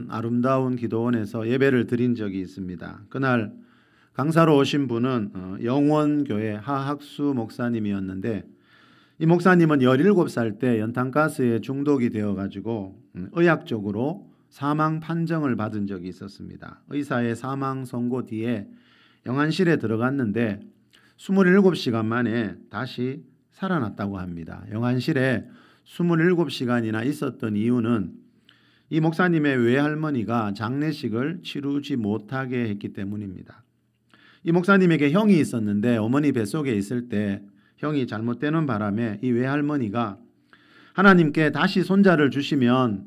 아름다운 기도원에서 예배를 드린 적이 있습니다. 그날 강사로 오신 분은 영원교회 하학수 목사님이었는데, 이 목사님은 17살 때 연탄가스에 중독이 되어가지고 의학적으로 사망 판정을 받은 적이 있었습니다. 의사의 사망 선고 뒤에 영안실에 들어갔는데 27시간 만에 다시 살아났다고 합니다. 영안실에 27시간이나 있었던 이유는 이 목사님의 외할머니가 장례식을 치르지 못하게 했기 때문입니다. 이 목사님에게 형이 있었는데 어머니 뱃속에 있을 때 형이 잘못되는 바람에 이 외할머니가 하나님께 다시 손자를 주시면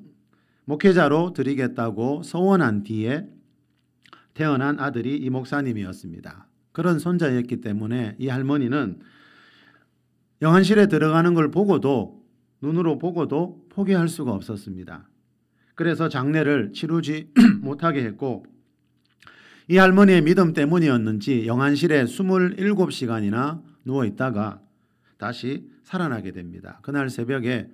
목회자로 드리겠다고 서원한 뒤에 태어난 아들이 이 목사님이었습니다. 그런 손자였기 때문에 이 할머니는 영안실에 들어가는 걸 보고도, 눈으로 보고도 포기할 수가 없었습니다. 그래서 장례를 치르지 못하게 했고, 이 할머니의 믿음 때문이었는지 영안실에 27시간이나 누워있다가 다시 살아나게 됩니다. 그날 새벽에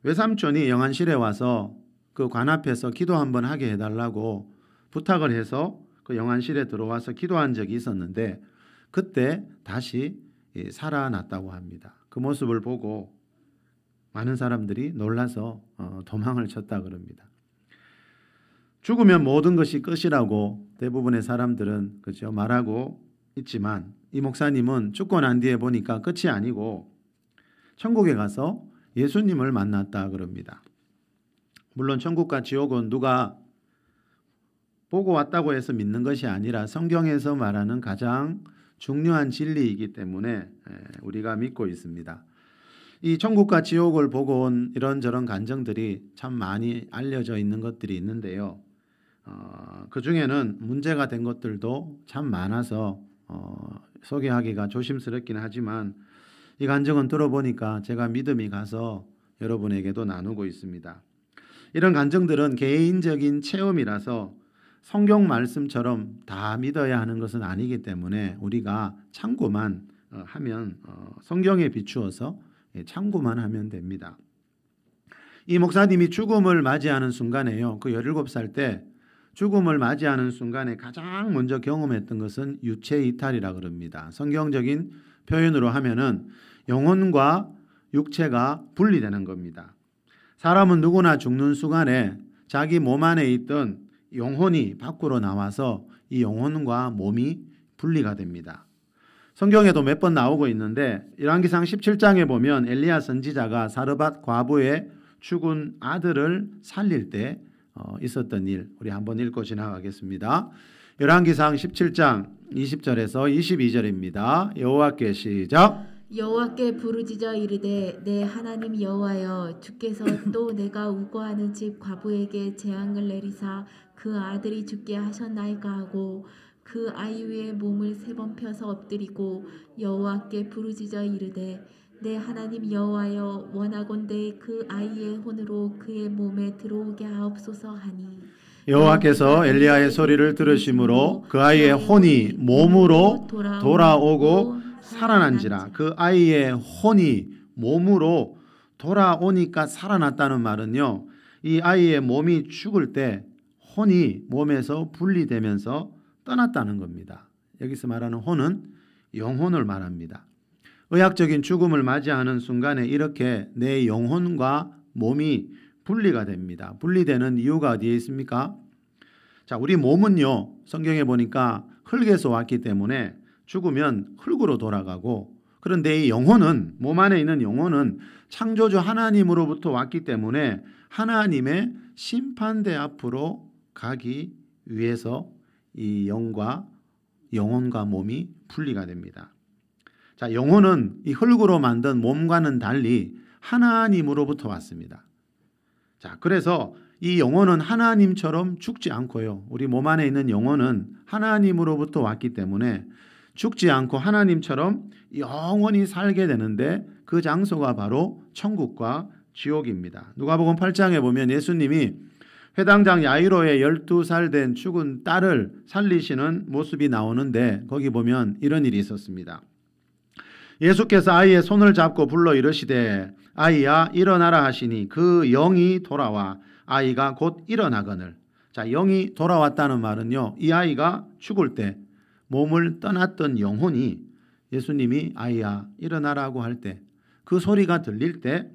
외삼촌이 영안실에 와서 그 관 앞에서 기도 한번 하게 해달라고 부탁을 해서 그 영안실에 들어와서 기도한 적이 있었는데, 그때 다시 살아났다고 합니다. 그 모습을 보고 많은 사람들이 놀라서 도망을 쳤다 그럽니다. 죽으면 모든 것이 끝이라고 대부분의 사람들은 그죠 말하고 있지만, 이 목사님은 죽고 난 뒤에 보니까 끝이 아니고 천국에 가서 예수님을 만났다 그럽니다. 물론 천국과 지옥은 누가 보고 왔다고 해서 믿는 것이 아니라 성경에서 말하는 가장 중요한 진리이기 때문에 우리가 믿고 있습니다. 이 천국과 지옥을 보고 온 이런저런 간증들이 참 많이 알려져 있는 것들이 있는데요. 그 중에는 문제가 된 것들도 참 많아서 소개하기가 조심스럽긴 하지만, 이 간증은 들어보니까 제가 믿음이 가서 여러분에게도 나누고 있습니다. 이런 간증들은 개인적인 체험이라서 성경 말씀처럼 다 믿어야 하는 것은 아니기 때문에 우리가 참고만 하면, 성경에 비추어서 참고만 하면 됩니다. 이 목사님이 죽음을 맞이하는 순간에요, 그 17살 때 죽음을 맞이하는 순간에 가장 먼저 경험했던 것은 유체 이탈이라 그럽니다. 성경적인 표현으로 하면은 영혼과 육체가 분리되는 겁니다. 사람은 누구나 죽는 순간에 자기 몸 안에 있던 영혼이 밖으로 나와서 이 영혼과 몸이 분리가 됩니다. 성경에도 몇 번 나오고 있는데, 열왕기상 17장에 보면 엘리야 선지자가 사르밧 과부의 죽은 아들을 살릴 때 있었던 일, 우리 한번 읽고 지나가겠습니다. 열왕기상 17장 20절에서 22절입니다. 여호와께 시작. 여호와께 부르짖어 이르되 내 하나님 여호와여, 주께서 또 내가 우거하는 집 과부에게 재앙을 내리사 그 아들이 죽게 하셨나이까 하고 그 아이 위에 몸을 3번 펴서 엎드리고 여호와께 부르짖어 이르되 내 하나님 여호와여, 원하건대 그 아이의 혼으로 그의 몸에 들어오게 하옵소서 하니, 여호와께서 엘리야의 소리를 들으심으로 그 아이의 혼이 몸으로 돌아오고 살아난지라. 그 아이의 혼이 몸으로 돌아오니까 살아났다는 말은요, 이 아이의 몸이 죽을 때 혼이 몸에서 분리되면서 떠났다는 겁니다. 여기서 말하는 혼은 영혼을 말합니다. 의학적인 죽음을 맞이하는 순간에 이렇게 내 영혼과 몸이 분리가 됩니다. 분리되는 이유가 어디에 있습니까? 자, 우리 몸은요, 성경에 보니까 흙에서 왔기 때문에 죽으면 흙으로 돌아가고, 그런데 이 영혼은, 몸 안에 있는 영혼은 창조주 하나님으로부터 왔기 때문에 하나님의 심판대 앞으로 가기 위해서 이 영혼과 몸이 분리가 됩니다. 자, 영혼은 이 흙으로 만든 몸과는 달리 하나님으로부터 왔습니다. 자, 그래서 이 영혼은 하나님처럼 죽지 않고요, 우리 몸 안에 있는 영혼은 하나님으로부터 왔기 때문에 죽지 않고 하나님처럼 영원히 살게 되는데, 그 장소가 바로 천국과 지옥입니다. 누가복음 8장에 보면 예수님이 회당장 야이로의 12살 된 죽은 딸을 살리시는 모습이 나오는데, 거기 보면 이런 일이 있었습니다. 예수께서 아이의 손을 잡고 불러 이르시되 아이야 일어나라 하시니 그 영이 돌아와 아이가 곧 일어나거늘 자, 영이 돌아왔다는 말은요, 이 아이가 죽을 때 몸을 떠났던 영혼이 예수님이 아이야 일어나라고 할 때 그 소리가 들릴 때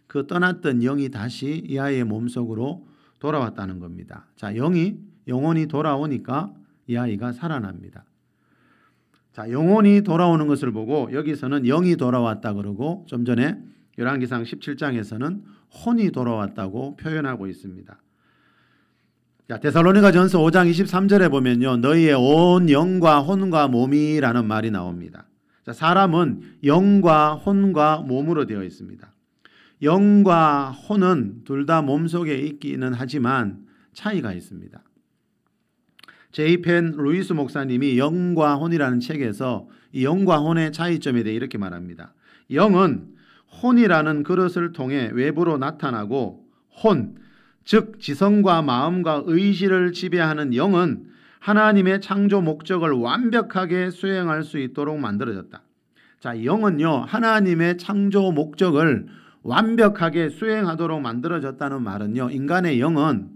그 떠났던 영이 다시 이 아이의 몸속으로 돌아왔다는 겁니다. 자, 영혼이 돌아오니까 이 아이가 살아납니다. 자, 영혼이 돌아오는 것을 보고 여기서는 영이 돌아왔다 그러고 좀 전에 열왕기상 17장에서는 혼이 돌아왔다고 표현하고 있습니다. 자, 데살로니가전서 5장 23절에 보면요, 너희의 온 영과 혼과 몸이라는 말이 나옵니다. 자, 사람은 영과 혼과 몸으로 되어 있습니다. 영과 혼은 둘 다 몸속에 있기는 하지만 차이가 있습니다. 제이펜 루이스 목사님이 영과 혼이라는 책에서 이 영과 혼의 차이점에 대해 이렇게 말합니다. 영은 혼이라는 그릇을 통해 외부로 나타나고 혼, 즉 지성과 마음과 의지를 지배하는 영은 하나님의 창조 목적을 완벽하게 수행할 수 있도록 만들어졌다. 자, 영은요, 하나님의 창조 목적을 완벽하게 수행하도록 만들어졌다는 말은요, 인간의 영은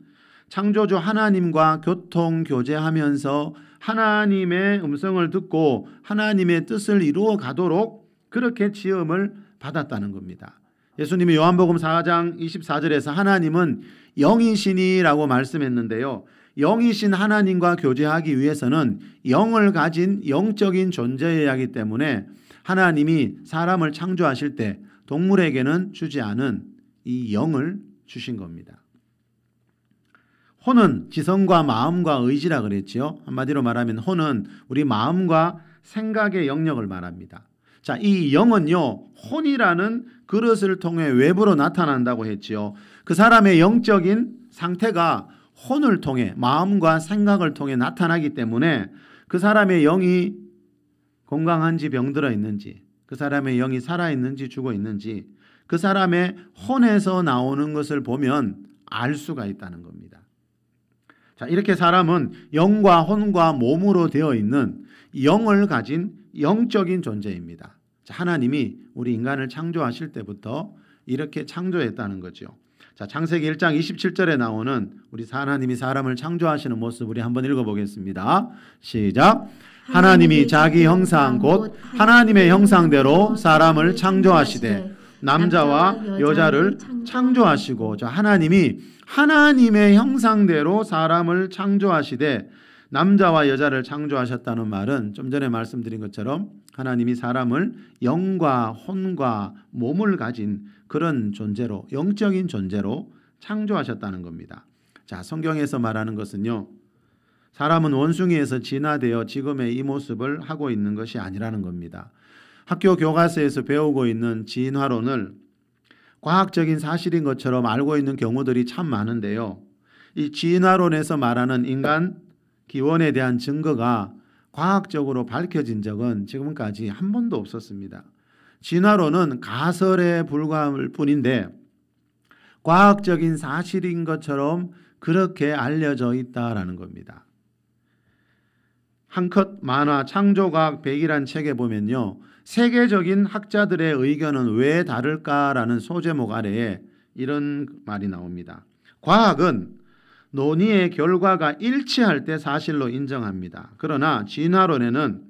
창조주 하나님과 교통 교제하면서 하나님의 음성을 듣고 하나님의 뜻을 이루어 가도록 그렇게 지음을 받았다는 겁니다. 예수님이 요한복음 4장 24절에서 하나님은 영이시니라고 말씀했는데요, 영이신 하나님과 교제하기 위해서는 영을 가진 영적인 존재여야 하기 때문에 하나님이 사람을 창조하실 때 동물에게는 주지 않은 이 영을 주신 겁니다. 혼은 지성과 마음과 의지라 그랬죠. 한마디로 말하면 혼은 우리 마음과 생각의 영역을 말합니다. 자, 이 영은요, 혼이라는 그릇을 통해 외부로 나타난다고 했지요. 그 사람의 영적인 상태가 혼을 통해 마음과 생각을 통해 나타나기 때문에 그 사람의 영이 건강한지 병들어 있는지, 그 사람의 영이 살아있는지 죽어 있는지 그 사람의 혼에서 나오는 것을 보면 알 수가 있다는 겁니다. 자, 이렇게 사람은 영과 혼과 몸으로 되어 있는 영을 가진 영적인 존재입니다. 자, 하나님이 우리 인간을 창조하실 때부터 이렇게 창조했다는 거죠. 자, 창세기 1장 27절에 나오는 우리 하나님이 사람을 창조하시는 모습 우리 한번 읽어보겠습니다. 시작. 하나님이 자기 형상 곧 하나님의 형상대로 사람을 창조하시되 남자와 여자를 창조하시고, 자, 하나님이 하나님의 형상대로 사람을 창조하시되 남자와 여자를 창조하셨다는 말은 좀 전에 말씀드린 것처럼 하나님이 사람을 영과 혼과 몸을 가진 그런 존재로, 영적인 존재로 창조하셨다는 겁니다. 자, 성경에서 말하는 것은요, 사람은 원숭이에서 진화되어 지금의 이 모습을 하고 있는 것이 아니라는 겁니다. 학교 교과서에서 배우고 있는 진화론을 과학적인 사실인 것처럼 알고 있는 경우들이 참 많은데요, 이 진화론에서 말하는 인간 기원에 대한 증거가 과학적으로 밝혀진 적은 지금까지 한 번도 없었습니다. 진화론은 가설에 불과할 뿐인데 과학적인 사실인 것처럼 그렇게 알려져 있다라는 겁니다. 한컷 만화 창조과학 100이란 책에 보면요, 세계적인 학자들의 의견은 왜 다를까라는 소제목 아래에 이런 말이 나옵니다. 과학은 논의의 결과가 일치할 때 사실로 인정합니다. 그러나 진화론에는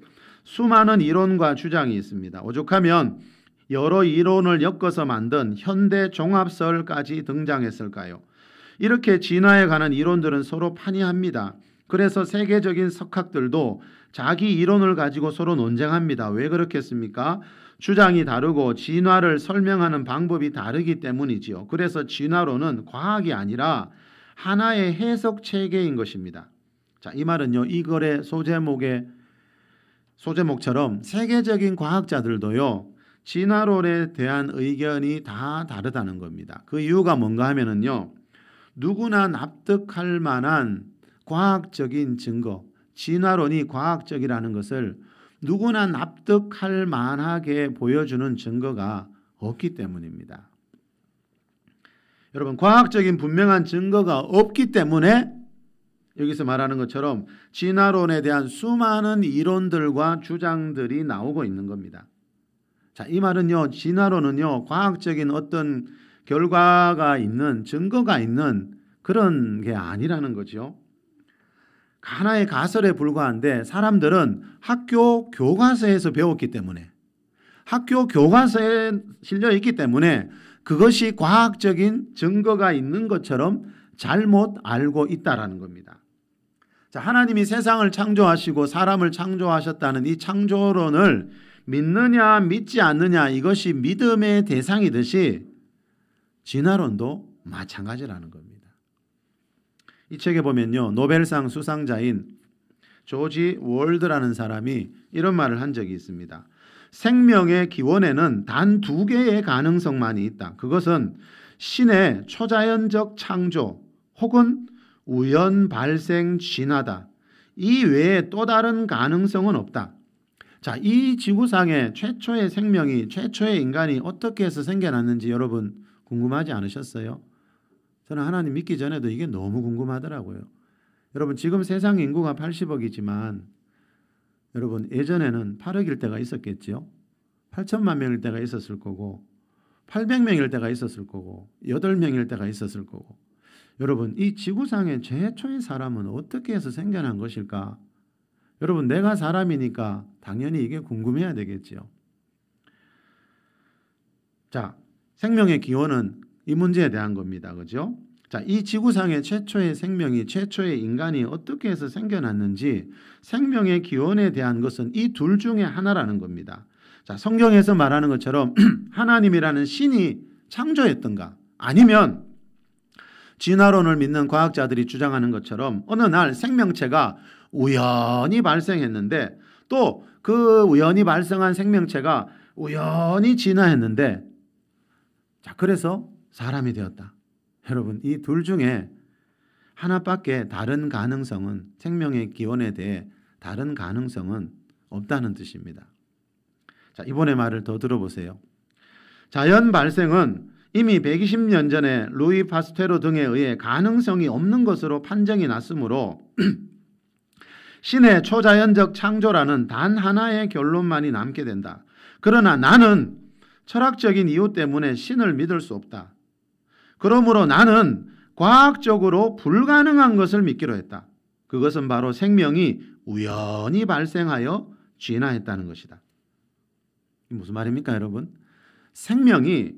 수많은 이론과 주장이 있습니다. 오죽하면 여러 이론을 엮어서 만든 현대 종합설까지 등장했을까요? 이렇게 진화에 관한 이론들은 서로 판이합니다. 그래서 세계적인 석학들도 자기 이론을 가지고 서로 논쟁합니다. 왜 그렇겠습니까? 주장이 다르고 진화를 설명하는 방법이 다르기 때문이지요. 그래서 진화론은 과학이 아니라 하나의 해석 체계인 것입니다. 자, 이 말은요, 이 글의 소제목처럼 세계적인 과학자들도요, 진화론에 대한 의견이 다 다르다는 겁니다. 그 이유가 뭔가 하면은요, 누구나 납득할 만한 과학적인 증거, 진화론이 과학적이라는 것을 누구나 납득할 만하게 보여주는 증거가 없기 때문입니다. 여러분, 과학적인 분명한 증거가 없기 때문에 여기서 말하는 것처럼 진화론에 대한 수많은 이론들과 주장들이 나오고 있는 겁니다. 자, 이 말은요, 진화론은요, 과학적인 어떤 결과가 있는, 증거가 있는 그런 게 아니라는 거죠. 하나의 가설에 불과한데 사람들은 학교 교과서에서 배웠기 때문에, 학교 교과서에 실려 있기 때문에 그것이 과학적인 증거가 있는 것처럼 잘못 알고 있다라는 겁니다. 자, 하나님이 세상을 창조하시고 사람을 창조하셨다는 이 창조론을 믿느냐 믿지 않느냐, 이것이 믿음의 대상이듯이 진화론도 마찬가지라는 겁니다. 이 책에 보면요, 노벨상 수상자인 조지 월드라는 사람이 이런 말을 한 적이 있습니다. 생명의 기원에는 단 2개의 가능성만이 있다. 그것은 신의 초자연적 창조 혹은 우연 발생 진화다. 이 외에 또 다른 가능성은 없다. 자, 이 지구상의 최초의 생명이, 최초의 인간이 어떻게 해서 생겨났는지 여러분 궁금하지 않으셨어요? 저는 하나님 믿기 전에도 이게 너무 궁금하더라고요. 여러분, 지금 세상 인구가 80억이지만 여러분, 예전에는 8억일 때가 있었겠죠. 8천만 명일 때가 있었을 거고 800명일 때가 있었을 거고 8명일 때가 있었을 거고. 여러분, 이 지구상의 최초의 사람은 어떻게 해서 생겨난 것일까? 여러분, 내가 사람이니까 당연히 이게 궁금해야 되겠죠. 자, 생명의 기원은 이 문제에 대한 겁니다. 그죠? 자, 이 지구상의 최초의 생명이, 최초의 인간이 어떻게 해서 생겨났는지 생명의 기원에 대한 것은 이 둘 중에 하나라는 겁니다. 자, 성경에서 말하는 것처럼 하나님이라는 신이 창조했던가, 아니면 진화론을 믿는 과학자들이 주장하는 것처럼 어느 날 생명체가 우연히 발생했는데 또 그 우연히 발생한 생명체가 우연히 진화했는데, 자, 그래서 사람이 되었다. 여러분, 이 둘 중에 하나밖에 다른 가능성은, 생명의 기원에 대해 다른 가능성은 없다는 뜻입니다. 자, 이번의 말을 더 들어보세요. 자연 발생은 이미 120년 전에 루이 파스테르 등에 의해 가능성이 없는 것으로 판정이 났으므로 신의 초자연적 창조라는 단 하나의 결론만이 남게 된다. 그러나 나는 철학적인 이유 때문에 신을 믿을 수 없다. 그러므로 나는 과학적으로 불가능한 것을 믿기로 했다. 그것은 바로 생명이 우연히 발생하여 진화했다는 것이다. 무슨 말입니까, 여러분? 생명이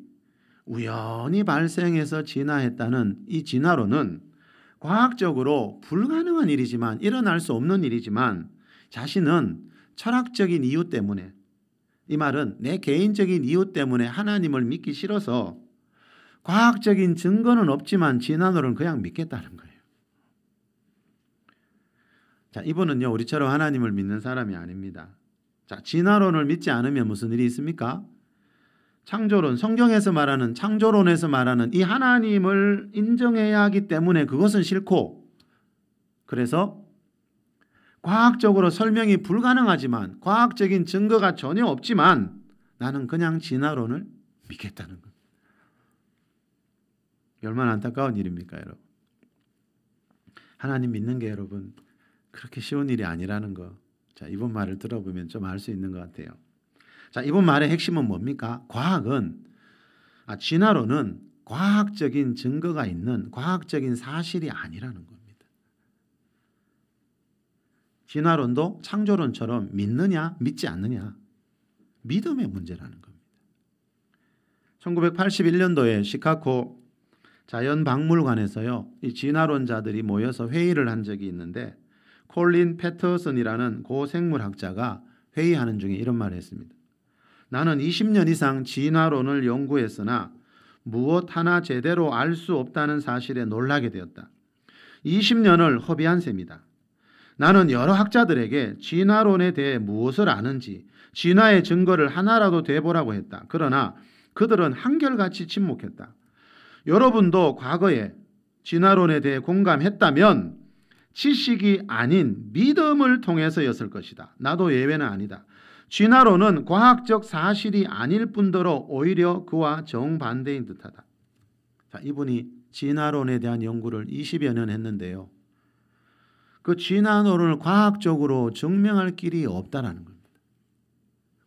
우연히 발생해서 진화했다는 이 진화론은 과학적으로 불가능한 일이지만, 일어날 수 없는 일이지만, 자신은 철학적인 이유 때문에, 이 말은 내 개인적인 이유 때문에 하나님을 믿기 싫어서 과학적인 증거는 없지만 진화론을 그냥 믿겠다는 거예요. 자, 이분은요, 우리처럼 하나님을 믿는 사람이 아닙니다. 자, 진화론을 믿지 않으면 무슨 일이 있습니까? 창조론, 성경에서 말하는, 창조론에서 말하는 이 하나님을 인정해야 하기 때문에 그것은 싫고, 그래서 과학적으로 설명이 불가능하지만, 과학적인 증거가 전혀 없지만 나는 그냥 진화론을 믿겠다는 것. 얼마나 안타까운 일입니까, 여러분? 하나님 믿는 게 여러분 그렇게 쉬운 일이 아니라는 거. 자, 이번 말을 들어보면 좀 알 수 있는 것 같아요. 자, 이번 말의 핵심은 뭡니까? 진화론은 과학적인 증거가 있는 과학적인 사실이 아니라는 겁니다. 진화론도 창조론처럼 믿느냐 믿지 않느냐, 믿음의 문제라는 겁니다. 1981년도에 시카고 자연박물관에서요, 이 진화론자들이 모여서 회의를 한 적이 있는데, 콜린 패터슨이라는 고 생물학자가 회의하는 중에 이런 말을 했습니다. 나는 20년 이상 진화론을 연구했으나 무엇 하나 제대로 알 수 없다는 사실에 놀라게 되었다. 20년을 허비한 셈이다. 나는 여러 학자들에게 진화론에 대해 무엇을 아는지, 진화의 증거를 하나라도 대보라고 했다. 그러나 그들은 한결같이 침묵했다. 여러분도 과거에 진화론에 대해 공감했다면 지식이 아닌 믿음을 통해서였을 것이다. 나도 예외는 아니다. 진화론은 과학적 사실이 아닐 뿐더러 오히려 그와 정반대인 듯하다. 자, 이분이 진화론에 대한 연구를 20여 년 했는데요, 그 진화론을 과학적으로 증명할 길이 없다라는 겁니다.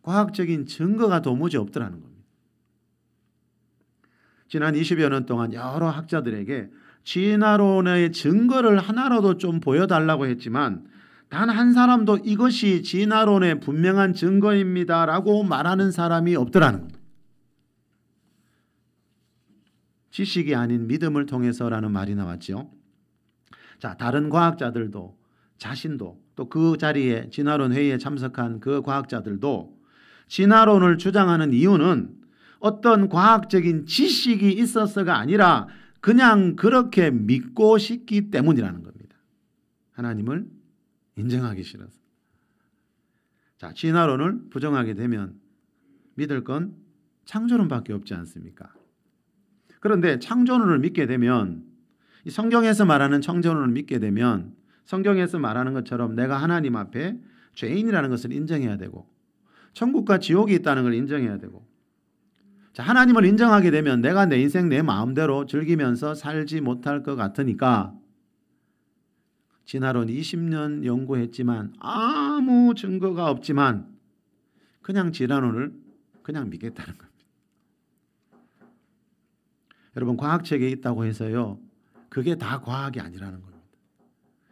과학적인 증거가 도무지 없더라는 겁니다. 지난 20여 년 동안 여러 학자들에게 진화론의 증거를 하나라도 좀 보여달라고 했지만 단 한 사람도 이것이 진화론의 분명한 증거입니다라고 말하는 사람이 없더라는 겁니다. 지식이 아닌 믿음을 통해서라는 말이 나왔죠. 자, 다른 과학자들도 자신도 또 그 자리에 진화론 회의에 참석한 그 과학자들도 진화론을 주장하는 이유는 어떤 과학적인 지식이 있어서가 아니라 그냥 그렇게 믿고 싶기 때문이라는 겁니다. 하나님을 인정하기 싫어서. 자, 진화론을 부정하게 되면 믿을 건 창조론밖에 없지 않습니까? 그런데 창조론을 믿게 되면 이 성경에서 말하는 창조론을 믿게 되면 성경에서 말하는 것처럼 내가 하나님 앞에 죄인이라는 것을 인정해야 되고 천국과 지옥이 있다는 걸 인정해야 되고, 자, 하나님을 인정하게 되면 내가 내 인생 내 마음대로 즐기면서 살지 못할 것 같으니까 진화론 20년 연구했지만 아무 증거가 없지만 그냥 진화론을 그냥 믿겠다는 겁니다. 여러분, 과학책에 있다고 해서요 그게 다 과학이 아니라는 겁니다.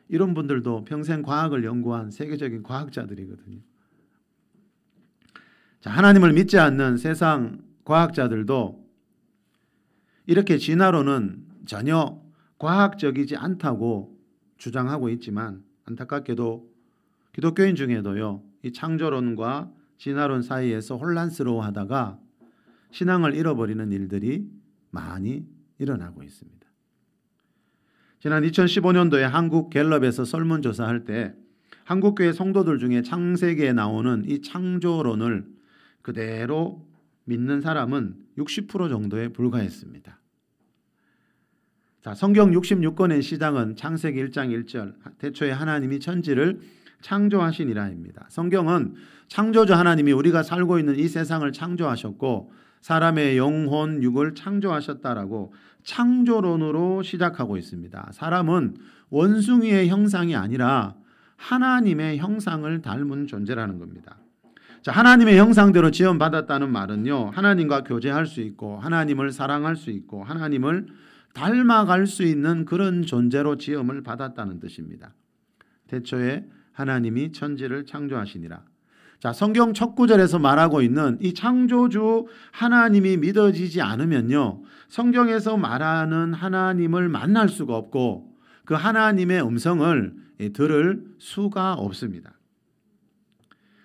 이런 분들도 평생 과학을 연구한 세계적인 과학자들이거든요. 자, 하나님을 믿지 않는 세상 과학자들도 이렇게 진화론은 전혀 과학적이지 않다고 주장하고 있지만 안타깝게도 기독교인 중에도요 이 창조론과 진화론 사이에서 혼란스러워하다가 신앙을 잃어버리는 일들이 많이 일어나고 있습니다. 지난 2015년도에 한국 갤럽에서 설문조사할 때 한국교회 성도들 중에 창세기에 나오는 이 창조론을 그대로 믿는 사람은 60% 정도에 불과했습니다. 자, 성경 66권의 시작은 창세기 1장 1절 태초에 하나님이 천지를 창조하시니라입니다. 성경은 창조주 하나님이 우리가 살고 있는 이 세상을 창조하셨고 사람의 영혼, 육을 창조하셨다라고 창조론으로 시작하고 있습니다. 사람은 원숭이의 형상이 아니라 하나님의 형상을 닮은 존재라는 겁니다. 자, 하나님의 형상대로 지음받았다는 말은요 하나님과 교제할 수 있고 하나님을 사랑할 수 있고 하나님을 닮아갈 수 있는 그런 존재로 지음을 받았다는 뜻입니다. 태초에 하나님이 천지를 창조하시니라. 자, 성경 첫 구절에서 말하고 있는 이 창조주 하나님이 믿어지지 않으면요 성경에서 말하는 하나님을 만날 수가 없고 그 하나님의 음성을 들을 수가 없습니다.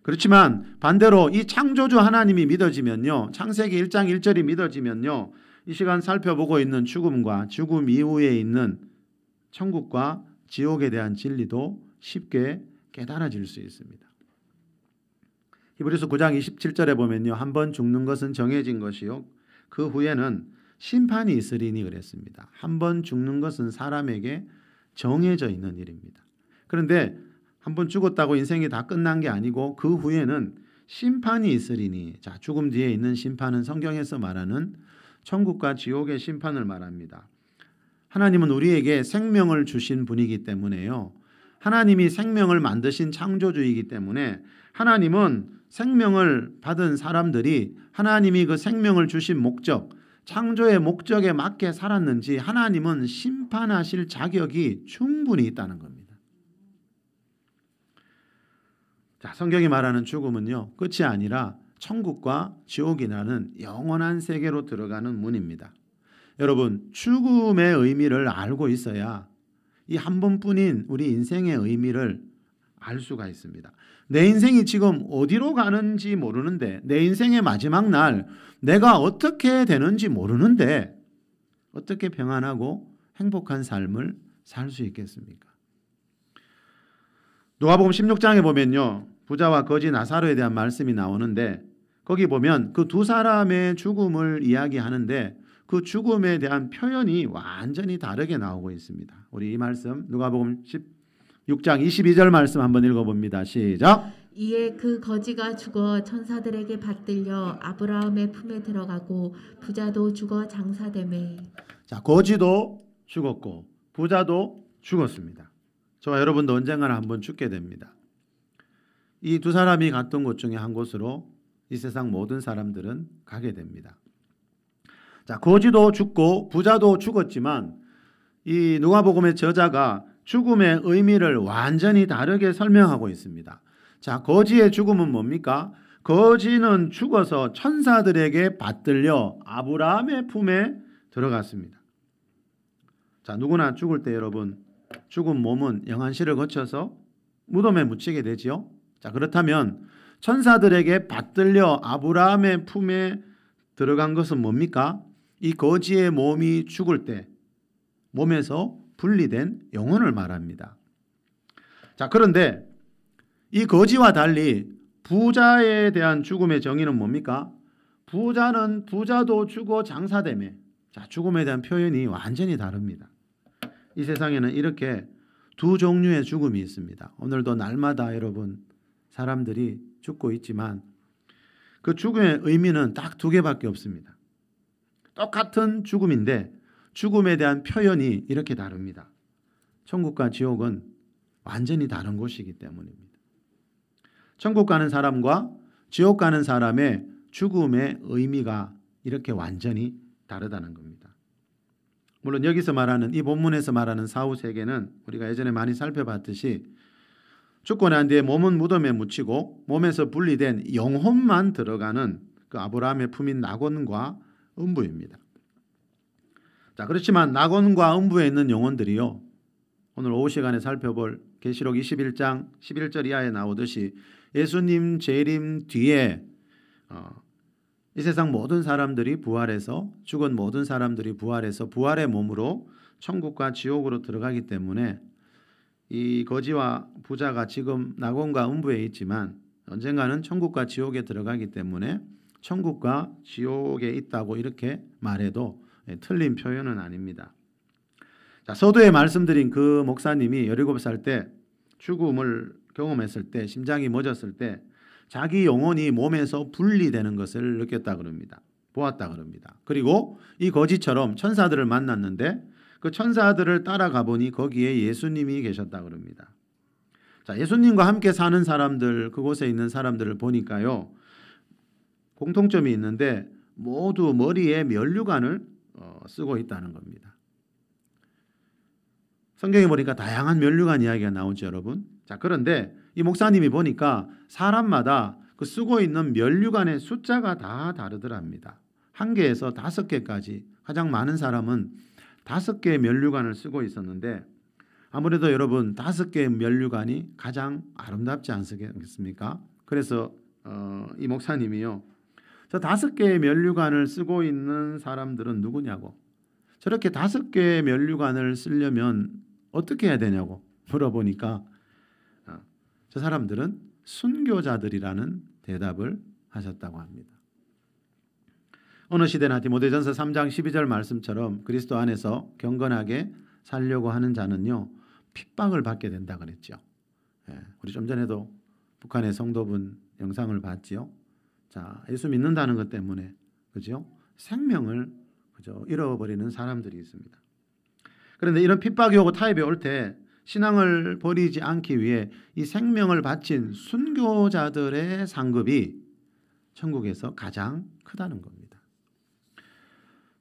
그렇지만 반대로 이 창조주 하나님이 믿어지면요 창세기 1장 1절이 믿어지면요 이 시간 살펴보고 있는 죽음과 죽음 이후에 있는 천국과 지옥에 대한 진리도 쉽게 깨달아질 수 있습니다. 히브리서 9장 27절에 보면요 한 번 죽는 것은 정해진 것이요 그 후에는 심판이 있으리니 그랬습니다. 한 번 죽는 것은 사람에게 정해져 있는 일입니다. 그런데 한 번 죽었다고 인생이 다 끝난 게 아니고 그 후에는 심판이 있으리니, 자, 죽음 뒤에 있는 심판은 성경에서 말하는 천국과 지옥의 심판을 말합니다. 하나님은 우리에게 생명을 주신 분이기 때문에요. 하나님이 생명을 만드신 창조주이기 때문에 하나님은 생명을 받은 사람들이 하나님이 그 생명을 주신 목적, 창조의 목적에 맞게 살았는지 하나님은 심판하실 자격이 충분히 있다는 겁니다. 자, 성경이 말하는 죽음은요 끝이 아니라 천국과 지옥이라는 영원한 세계로 들어가는 문입니다. 여러분, 죽음의 의미를 알고 있어야 이 한 번뿐인 우리 인생의 의미를 알 수가 있습니다. 내 인생이 지금 어디로 가는지 모르는데, 내 인생의 마지막 날 내가 어떻게 되는지 모르는데 어떻게 평안하고 행복한 삶을 살 수 있겠습니까? 누가복음 16장에 보면요 부자와 거지 나사로에 대한 말씀이 나오는데 거기 보면 그 두 사람의 죽음을 이야기하는데 그 죽음에 대한 표현이 완전히 다르게 나오고 있습니다. 우리 이 말씀 누가복음 16장 22절 말씀 한번 읽어봅니다. 시작. 이에 그 거지가 죽어 천사들에게 받들려 아브라함의 품에 들어가고 부자도 죽어 장사되매. 자, 거지도 죽었고 부자도 죽었습니다. 저와 여러분도 언젠가는 한번 죽게 됩니다. 이 두 사람이 갔던 곳 중에 한 곳으로 이 세상 모든 사람들은 가게 됩니다. 자, 거지도 죽고 부자도 죽었지만 이 누가복음의 저자가 죽음의 의미를 완전히 다르게 설명하고 있습니다. 자, 거지의 죽음은 뭡니까? 거지는 죽어서 천사들에게 받들려 아브라함의 품에 들어갔습니다. 자, 누구나 죽을 때 여러분 죽은 몸은 영안실을 거쳐서 무덤에 묻히게 되지요. 자, 그렇다면 천사들에게 받들려 아브라함의 품에 들어간 것은 뭡니까? 이 거지의 몸이 죽을 때 몸에서 분리된 영혼을 말합니다. 자, 그런데 이 거지와 달리 부자에 대한 죽음의 정의는 뭡니까? 부자는 부자도 죽어 장사되매. 자, 죽음에 대한 표현이 완전히 다릅니다. 이 세상에는 이렇게 두 종류의 죽음이 있습니다. 오늘도 날마다 여러분 사람들이 죽고 있지만 그 죽음의 의미는 딱 두 개밖에 없습니다. 똑같은 죽음인데 죽음에 대한 표현이 이렇게 다릅니다. 천국과 지옥은 완전히 다른 곳이기 때문입니다. 천국 가는 사람과 지옥 가는 사람의 죽음의 의미가 이렇게 완전히 다르다는 겁니다. 물론 여기서 말하는 이 본문에서 말하는 사후 세계는 우리가 예전에 많이 살펴봤듯이 죽고 난 뒤에 몸은 무덤에 묻히고 몸에서 분리된 영혼만 들어가는 그 아브라함의 품인 낙원과 음부입니다. 자, 그렇지만 낙원과 음부에 있는 영혼들이요, 오늘 오후 시간에 살펴볼 계시록 21장 11절 이하에 나오듯이 예수님 재림 뒤에 이 세상 모든 사람들이 부활해서 죽은 모든 사람들이 부활해서 부활의 몸으로 천국과 지옥으로 들어가기 때문에 이 거지와 부자가 지금 낙원과 음부에 있지만 언젠가는 천국과 지옥에 들어가기 때문에 천국과 지옥에 있다고 이렇게 말해도 틀린 표현은 아닙니다. 자, 서두에 말씀드린 그 목사님이 17살 때 죽음을 경험했을 때 심장이 멎었을 때 자기 영혼이 몸에서 분리되는 것을 느꼈다 그럽니다. 보았다 그럽니다. 그리고 이 거지처럼 천사들을 만났는데 그 천사들을 따라가 보니 거기에 예수님이 계셨다 그럽니다. 자, 예수님과 함께 사는 사람들, 그곳에 있는 사람들을 보니까요, 공통점이 있는데 모두 머리에 면류관을 쓰고 있다는 겁니다. 성경에 보니까 다양한 면류관 이야기가 나오죠, 여러분. 자, 그런데 이 목사님이 보니까 사람마다 그 쓰고 있는 면류관의 숫자가 다 다르더랍니다. 1개에서 5개까지, 가장 많은 사람은 5개의 면류관을 쓰고 있었는데 아무래도 여러분 5개의 면류관이 가장 아름답지 않겠습니까? 그래서 이 목사님이요, 저 5개의 면류관을 쓰고 있는 사람들은 누구냐고, 저렇게 5개의 면류관을 쓰려면 어떻게 해야 되냐고 물어보니까 저 사람들은 순교자들이라는 대답을 하셨다고 합니다. 어느 시대나 디모데전서 3장 12절 말씀처럼 그리스도 안에서 경건하게 살려고 하는 자는요, 핍박을 받게 된다 그랬죠. 우리 좀 전에도 북한의 성도분 영상을 봤지요. 자, 예수 믿는다는 것 때문에 그죠? 생명을 그죠? 잃어버리는 사람들이 있습니다. 그런데 이런 핍박이 오고 타협이 올 때 신앙을 버리지 않기 위해 이 생명을 바친 순교자들의 상급이 천국에서 가장 크다는 겁니다.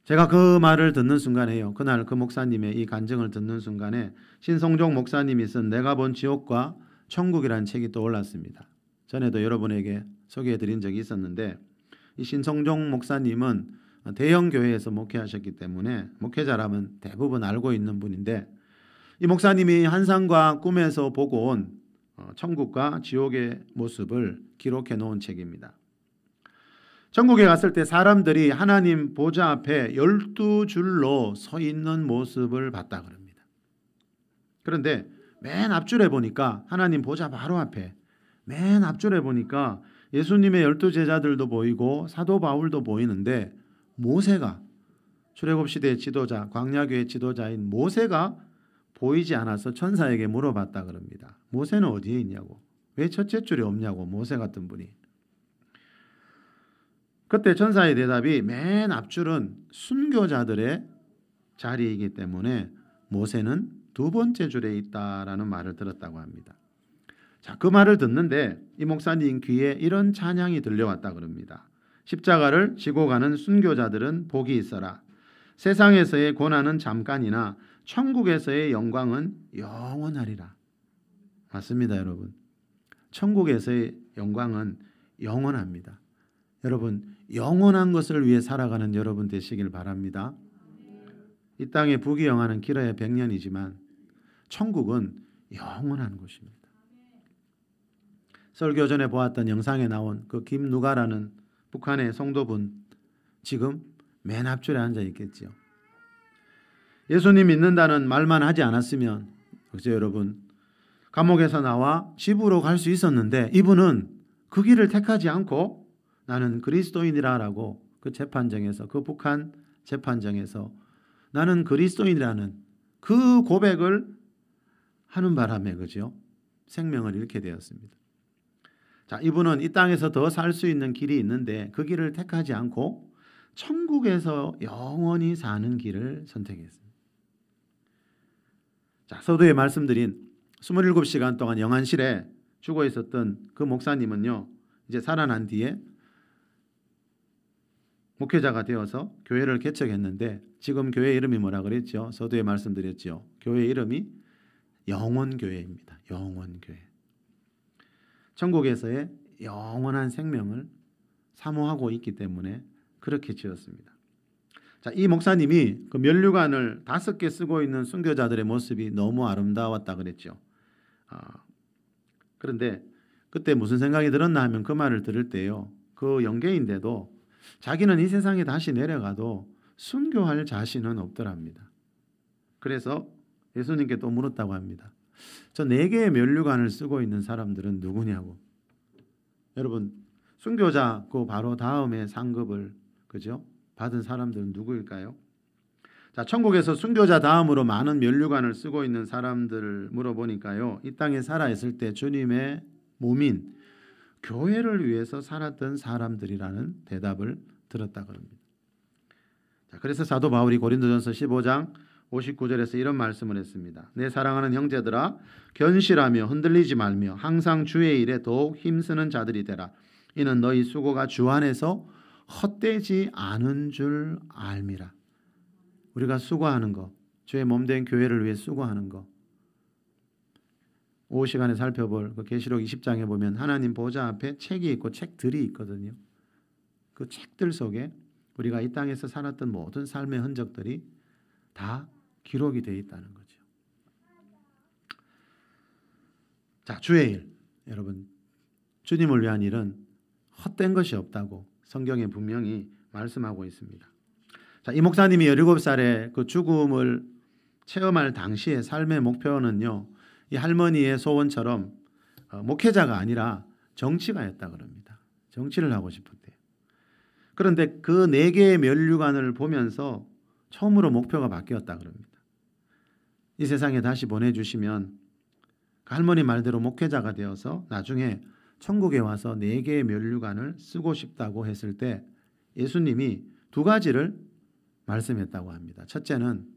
제가 그 말을 듣는 순간에요, 그날 그 목사님의 이 간증을 듣는 순간에 신성종 목사님이 쓴 내가 본 지옥과 천국이라는 책이 떠올랐습니다. 전에도 여러분에게 소개해드린 적이 있었는데 이 신성종 목사님은 대형 교회에서 목회하셨기 때문에 목회자라면 대부분 알고 있는 분인데 이 목사님이 환상과 꿈에서 보고 온 천국과 지옥의 모습을 기록해 놓은 책입니다. 천국에 갔을 때 사람들이 하나님 보좌 앞에 12줄로 서 있는 모습을 봤다 그럽니다. 그런데 맨 앞줄에 보니까 하나님 보좌 바로 앞에 맨 앞줄에 보니까 예수님의 12제자들도 보이고 사도 바울도 보이는데 모세가, 출애굽 시대의 지도자, 광야교의 지도자인 모세가 보이지 않아서 천사에게 물어봤다 그럽니다. 모세는 어디에 있냐고, 왜 첫째 줄에 없냐고, 모세 같은 분이. 그때 천사의 대답이 맨 앞줄은 순교자들의 자리이기 때문에 모세는 2번째 줄에 있다라는 말을 들었다고 합니다. 자, 그 말을 듣는데 이 목사님 귀에 이런 찬양이 들려왔다 그럽니다. 십자가를 지고 가는 순교자들은 복이 있어라. 세상에서의 고난은 잠깐이나 천국에서의 영광은 영원하리라. 맞습니다, 여러분. 천국에서의 영광은 영원합니다. 여러분, 영원한 것을 위해 살아가는 여러분 되시길 바랍니다. 이 땅의 부귀영화는 길어야 100년이지만 천국은 영원한 곳입니다. 설교 전에 보았던 영상에 나온 그 김누가라는 북한의 성도분, 지금 맨 앞줄에 앉아 있겠지요. 예수님 믿는다는 말만 하지 않았으면, 그죠 여러분, 감옥에서 나와 집으로 갈 수 있었는데 이분은 그 길을 택하지 않고 나는 그리스도인이라고 그 재판정에서, 그 북한 재판정에서 나는 그리스도인이라는 그 고백을 하는 바람에, 그죠, 생명을 잃게 되었습니다. 자, 이분은 이 땅에서 더 살 수 있는 길이 있는데 그 길을 택하지 않고 천국에서 영원히 사는 길을 선택했습니다. 자, 서두에 말씀드린 27시간 동안 영안실에 죽어 있었던 그 목사님은요, 이제 살아난 뒤에 목회자가 되어서 교회를 개척했는데, 지금 교회 이름이 뭐라 그랬죠? 서두에 말씀드렸죠. 교회 이름이 영원교회입니다. 영원교회. 천국에서의 영원한 생명을 사모하고 있기 때문에 그렇게 지었습니다. 자, 이 목사님이 그 면류관을 5개 쓰고 있는 순교자들의 모습이 너무 아름다웠다 그랬죠. 그런데 그때 무슨 생각이 들었나 하면, 그 말을 들을 때요, 그 영계인데도 자기는 이 세상에 다시 내려가도 순교할 자신은 없더랍니다. 그래서 예수님께 또 물었다고 합니다. 저 4개의 면류관을 쓰고 있는 사람들은 누구냐고. 여러분, 순교자 그 바로 다음에 상급을, 그죠, 받은 사람들은 누구일까요? 자, 천국에서 순교자 다음으로 많은 면류관을 쓰고 있는 사람들을 물어보니까요, 이 땅에 살아있을 때 주님의 몸인 교회를 위해서 살았던 사람들이라는 대답을 들었다 그럽니다. 자, 그래서 사도 바울이 고린도전서 15장 59절에서 이런 말씀을 했습니다. 내 사랑하는 형제들아, 견실하며 흔들리지 말며 항상 주의 일에 더욱 힘쓰는 자들이 되라. 이는 너희 수고가 주 안에서 헛되지 않은 줄 알미라. 우리가 수고하는 거, 주의 몸된 교회를 위해 수고하는 거, 오후 시간에 살펴볼 그 계시록 20장에 보면 하나님 보좌 앞에 책이 있고 책들이 있거든요. 그 책들 속에 우리가 이 땅에서 살았던 모든 삶의 흔적들이 다 기록이 되어 있다는 거죠. 자, 주의 일, 여러분, 주님을 위한 일은 헛된 것이 없다고 성경에 분명히 말씀하고 있습니다. 자, 이 목사님이 17살에 그 죽음을 체험할 당시의 삶의 목표는요, 이 할머니의 소원처럼 목회자가 아니라 정치가였다 그럽니다. 정치를 하고 싶었대요. 그런데 그 4개의 면류관을 보면서 처음으로 목표가 바뀌었다 그럽니다. 이 세상에 다시 보내주시면 그 할머니 말대로 목회자가 되어서 나중에 천국에 와서 4개의 면류관을 쓰고 싶다고 했을 때 예수님이 2가지를 말씀했다고 합니다. 첫째는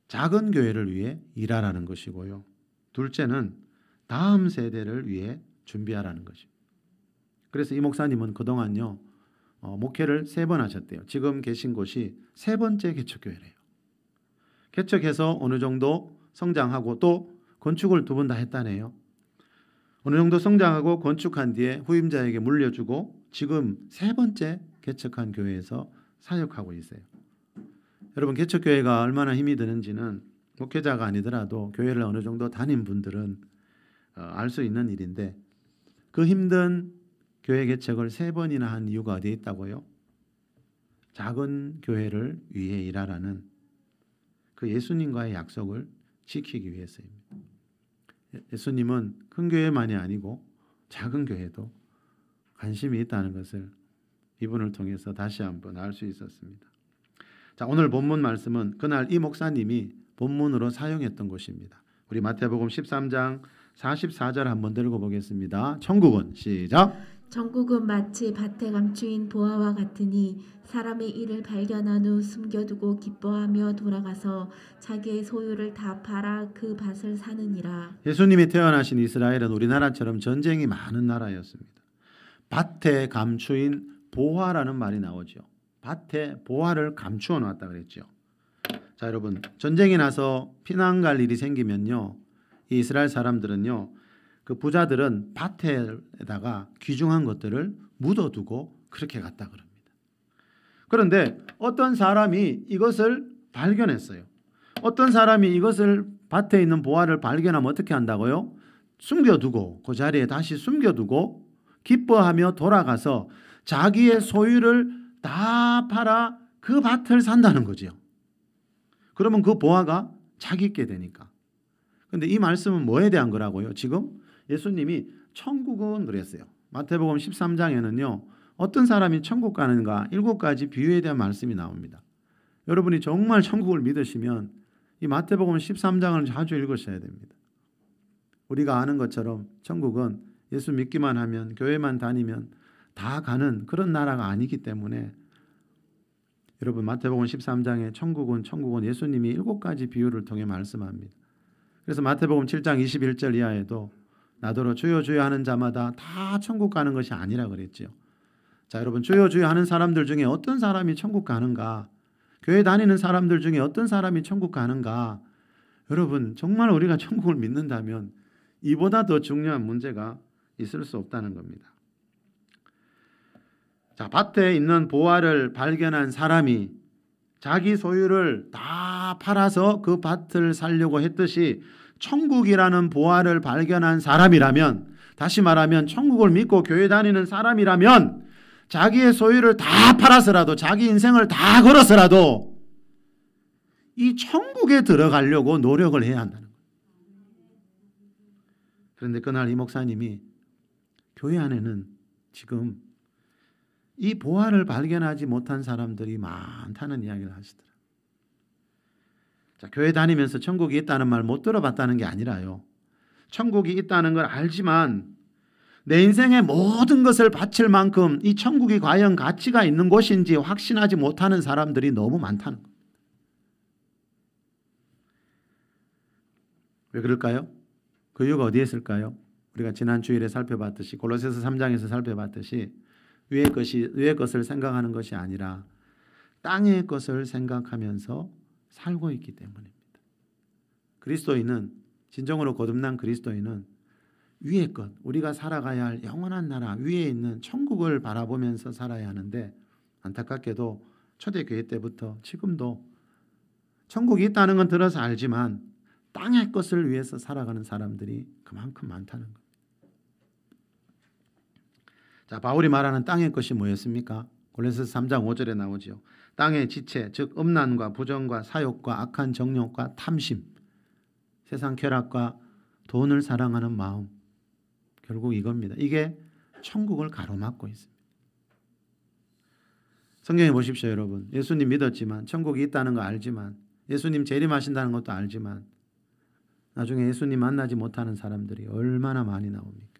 작은 교회를 위해 일하라는 것이고요. 둘째는 다음 세대를 위해 준비하라는 것입니다. 그래서 이 목사님은 그동안요, 목회를 3번 하셨대요. 지금 계신 곳이 3번째 개척교회래요. 개척해서 어느 정도 성장하고 또 건축을 2번 다 했다네요. 어느 정도 성장하고 건축한 뒤에 후임자에게 물려주고 지금 3번째 개척한 교회에서 사역하고 있어요. 여러분, 개척교회가 얼마나 힘이 드는지는 목회자가 아니더라도 교회를 어느 정도 다닌 분들은 알 수 있는 일인데, 그 힘든 교회 개척을 3번이나 한 이유가 어디에 있다고요? 작은 교회를 위해 일하라는 그 예수님과의 약속을 지키기 위해서입니다. 예수님은 큰 교회만이 아니고 작은 교회도 관심이 있다는 것을 이분을 통해서 다시 한번 알 수 있었습니다. 자, 오늘 본문 말씀은 그날 이 목사님이 본문으로 사용했던 곳입니다. 우리 마태복음 13장 44절 한번 들고 보겠습니다. 천국은, 시작. 천국은 마치 밭에 감추인 보화와 같으니 사람의 일을 발견한 후 숨겨두고 기뻐하며 돌아가서 자기의 소유를 다 팔아 그 밭을 사느니라. 예수님이 태어나신 이스라엘은 우리나라처럼 전쟁이 많은 나라였습니다. 밭에 감추인 보화라는 말이 나오죠. 밭에 보화를 감추어 놨다 그랬죠. 자, 자, 여러분, 전쟁이 나서 피난 갈 일이 생기면요, 이 이스라엘 사람들은요, 그 부자들은 밭에다가 귀중한 것들을 묻어두고 그렇게 갔다 그럽니다. 그런데 어떤 사람이 이것을 발견했어요. 어떤 사람이 이것을 밭에 있는 보화를 발견하면 어떻게 한다고요? 숨겨두고, 그 자리에 다시 숨겨두고 기뻐하며 돌아가서 자기의 소유를 다 팔아 그 밭을 산다는 거죠. 그러면 그 보화가 자기께 되니까. 그런데 이 말씀은 뭐에 대한 거라고요? 지금 예수님이 천국은 그랬어요. 마태복음 13장에는요, 어떤 사람이 천국 가는가 7가지 비유에 대한 말씀이 나옵니다. 여러분이 정말 천국을 믿으시면 이 마태복음 13장을 자주 읽으셔야 됩니다. 우리가 아는 것처럼 천국은 예수 믿기만 하면, 교회만 다니면 다 가는 그런 나라가 아니기 때문에 여러분, 마태복음 13장에 천국은 예수님이 7가지 비유를 통해 말씀합니다. 그래서 마태복음 7장 21절 이하에도 나더러 주여 주여 하는 자마다 다 천국 가는 것이 아니라 그랬죠. 자, 여러분, 주여 주여 하는 사람들 중에 어떤 사람이 천국 가는가? 교회 다니는 사람들 중에 어떤 사람이 천국 가는가? 여러분, 정말 우리가 천국을 믿는다면 이보다 더 중요한 문제가 있을 수 없다는 겁니다. 자, 밭에 있는 보화를 발견한 사람이 자기 소유를 다 팔아서 그 밭을 살려고 했듯이 천국이라는 보화를 발견한 사람이라면, 다시 말하면 천국을 믿고 교회 다니는 사람이라면 자기의 소유를 다 팔아서라도, 자기 인생을 다 걸어서라도 이 천국에 들어가려고 노력을 해야 한다는 거예요. 그런데 그날 이 목사님이 교회 안에는 지금 이 보화를 발견하지 못한 사람들이 많다는 이야기를 하시더라고요. 자, 교회 다니면서 천국이 있다는 말 못 들어봤다는 게 아니라요, 천국이 있다는 걸 알지만 내 인생의 모든 것을 바칠 만큼 이 천국이 과연 가치가 있는 곳인지 확신하지 못하는 사람들이 너무 많다는 거예요. 왜 그럴까요? 그 이유가 어디에 있을까요? 우리가 지난 주일에 살펴봤듯이, 골로새서 3장에서 살펴봤듯이 위의 것을 생각하는 것이 아니라 땅의 것을 생각하면서 살고 있기 때문입니다. 그리스도인은, 진정으로 거듭난 그리스도인은 위의 것, 우리가 살아가야 할 영원한 나라, 위에 있는 천국을 바라보면서 살아야 하는데, 안타깝게도 초대교회 때부터 지금도 천국이 있다는 건 들어서 알지만 땅의 것을 위해서 살아가는 사람들이 그만큼 많다는 겁니다. 자, 바울이 말하는 땅의 것이 뭐였습니까? 골로새서 3장 5절에 나오죠. 땅의 지체, 즉 음란과 부정과 사욕과 악한 정욕과 탐심, 세상 쾌락과 돈을 사랑하는 마음, 결국 이겁니다. 이게 천국을 가로막고 있습니다. 성경에 보십시오, 여러분. 예수님 믿었지만, 천국이 있다는 거 알지만, 예수님 재림하신다는 것도 알지만 나중에 예수님 만나지 못하는 사람들이 얼마나 많이 나옵니까?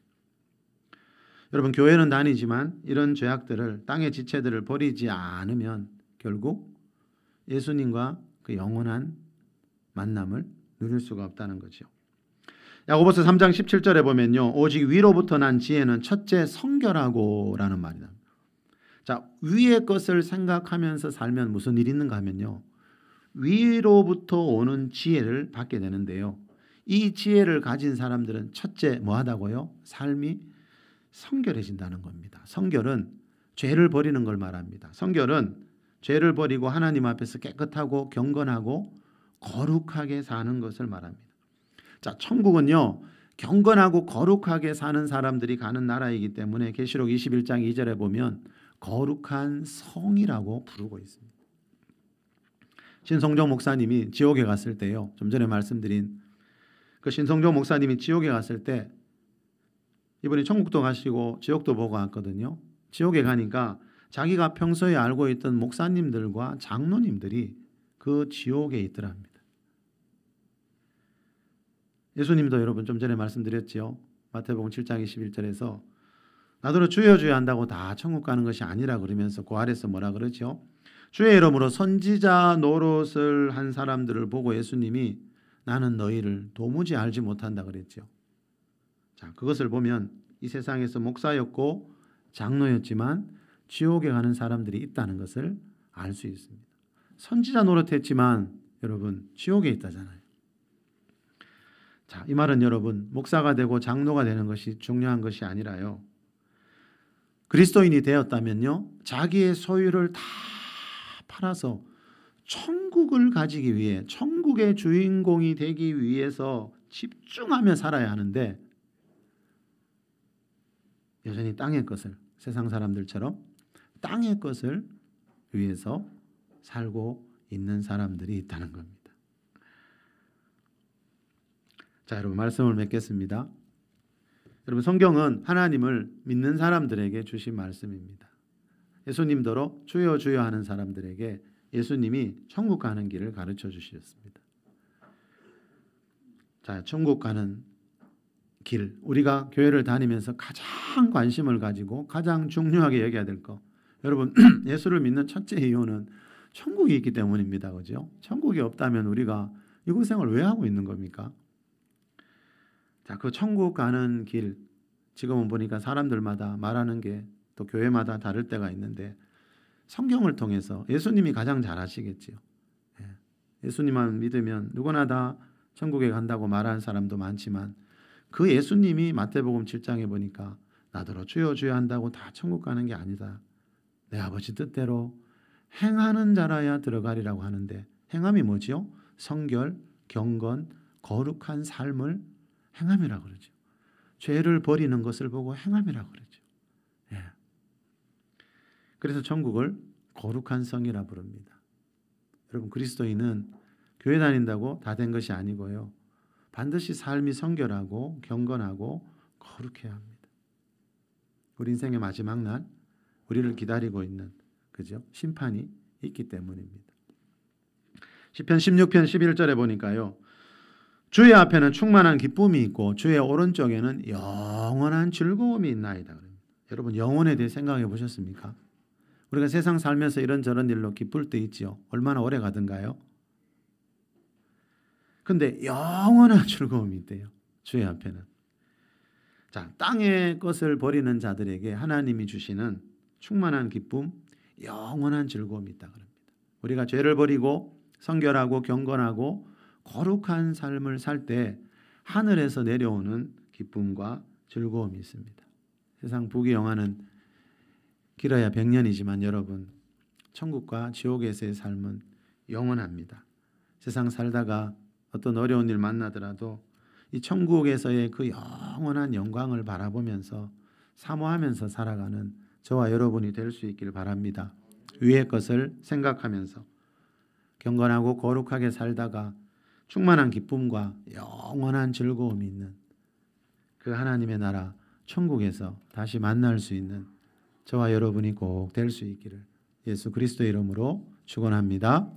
여러분, 교회는 다니지만 이런 죄악들을, 땅의 지체들을 버리지 않으면 결국 예수님과 그 영원한 만남을 누릴 수가 없다는 거죠. 야고보서 3장 17절에 보면요, 오직 위로부터 난 지혜는 첫째 성결하고 라는 말이 나옵니다. 자, 위의 것을 생각하면서 살면 무슨 일이 있는가 하면요, 위로부터 오는 지혜를 받게 되는데요, 이 지혜를 가진 사람들은 첫째 뭐 하다고요? 삶이 성결해진다는 겁니다. 성결은 죄를 버리는 걸 말합니다. 성결은 죄를 버리고 하나님 앞에서 깨끗하고 경건하고 거룩하게 사는 것을 말합니다. 자, 천국은요, 경건하고 거룩하게 사는 사람들이 가는 나라이기 때문에 계시록 21장 2절에 보면 거룩한 성이라고 부르고 있습니다. 신성종 목사님이 지옥에 갔을 때요, 좀 전에 말씀드린 그 신성종 목사님이 지옥에 갔을 때 이분이 천국도 가시고 지옥도 보고 왔거든요. 지옥에 가니까 자기가 평소에 알고 있던 목사님들과 장로님들이 그 지옥에 있더랍니다. 예수님도 여러분 좀 전에 말씀드렸지요. 마태복음 7장 21절에서 나더러 주여 주여 한다고 다 천국 가는 것이 아니라 그러면서 그 아래서 뭐라 그러죠? 주의 이름으로 선지자 노릇을 한 사람들을 보고 예수님이 나는 너희를 도무지 알지 못한다 그랬죠. 자, 그것을 보면 이 세상에서 목사였고 장로였지만 지옥에 가는 사람들이 있다는 것을 알 수 있습니다. 선지자 노릇했지만 여러분 지옥에 있다잖아요. 자, 이 말은 여러분 목사가 되고 장로가 되는 것이 중요한 것이 아니라요. 그리스도인이 되었다면요, 자기의 소유를 다 팔아서 천국을 가지기 위해, 천국의 주인공이 되기 위해서 집중하며 살아야 하는데, 여전히 땅의 것을, 세상 사람들처럼 땅의 것을 위해서 살고 있는 사람들이 있다는 겁니다. 자, 여러분 말씀을 맺겠습니다. 여러분 성경은 하나님을 믿는 사람들에게 주신 말씀입니다. 예수님더러 주여 주여 하는 사람들에게 예수님이 천국 가는 길을 가르쳐 주셨습니다. 자, 천국 가는 길, 우리가 교회를 다니면서 가장 관심을 가지고 가장 중요하게 여겨야 될 것, 여러분 예수를 믿는 첫째 이유는 천국이 있기 때문입니다. 그죠? 천국이 없다면 우리가 이국 생활을 왜 하고 있는 겁니까? 자, 그 천국 가는 길, 지금은 보니까 사람들마다 말하는 게 또 교회마다 다를 때가 있는데, 성경을 통해서 예수님이 가장 잘 아시겠지요. 예수님만 믿으면 누구나 다 천국에 간다고 말하는 사람도 많지만, 그 예수님이 마태복음 7장에 보니까 나더러 주여 주여 한다고 다 천국 가는 게 아니다. 내 아버지 뜻대로 행하는 자라야 들어가리라고 하는데, 행함이 뭐지요? 성결, 경건, 거룩한 삶을 행함이라고 그러죠. 죄를 버리는 것을 보고 행함이라고 그러죠. 그래서 천국을 거룩한 성이라 부릅니다. 여러분 그리스도인은 교회 다닌다고 다 된 것이 아니고요, 반드시 삶이 성결하고 경건하고 거룩해야 합니다. 우리 인생의 마지막 날, 우리를 기다리고 있는, 그죠? 심판이 있기 때문입니다. 시편 16편 11절에 보니까요, 주의 앞에는 충만한 기쁨이 있고 주의 오른쪽에는 영원한 즐거움이 있나이다. 여러분 영혼에 대해 생각해 보셨습니까? 우리가 세상 살면서 이런저런 일로 기쁠 때 있지요. 얼마나 오래 가든가요? 근데 영원한 즐거움이 있대요, 주의 앞에는. 자, 땅의 것을 버리는 자들에게 하나님이 주시는 충만한 기쁨, 영원한 즐거움이 있다 그럽니다. 우리가 죄를 버리고 성결하고 경건하고 거룩한 삶을 살 때 하늘에서 내려오는 기쁨과 즐거움이 있습니다. 세상 부귀영화는 길어야 100년이지만 여러분 천국과 지옥에서의 삶은 영원합니다. 세상 살다가 어떤 어려운 일 만나더라도 이 천국에서의 그 영원한 영광을 바라보면서 사모하면서 살아가는 저와 여러분이 될 수 있기를 바랍니다. 위의 것을 생각하면서 경건하고 거룩하게 살다가 충만한 기쁨과 영원한 즐거움이 있는 그 하나님의 나라 천국에서 다시 만날 수 있는 저와 여러분이 꼭 될 수 있기를 예수 그리스도의 이름으로 축원합니다.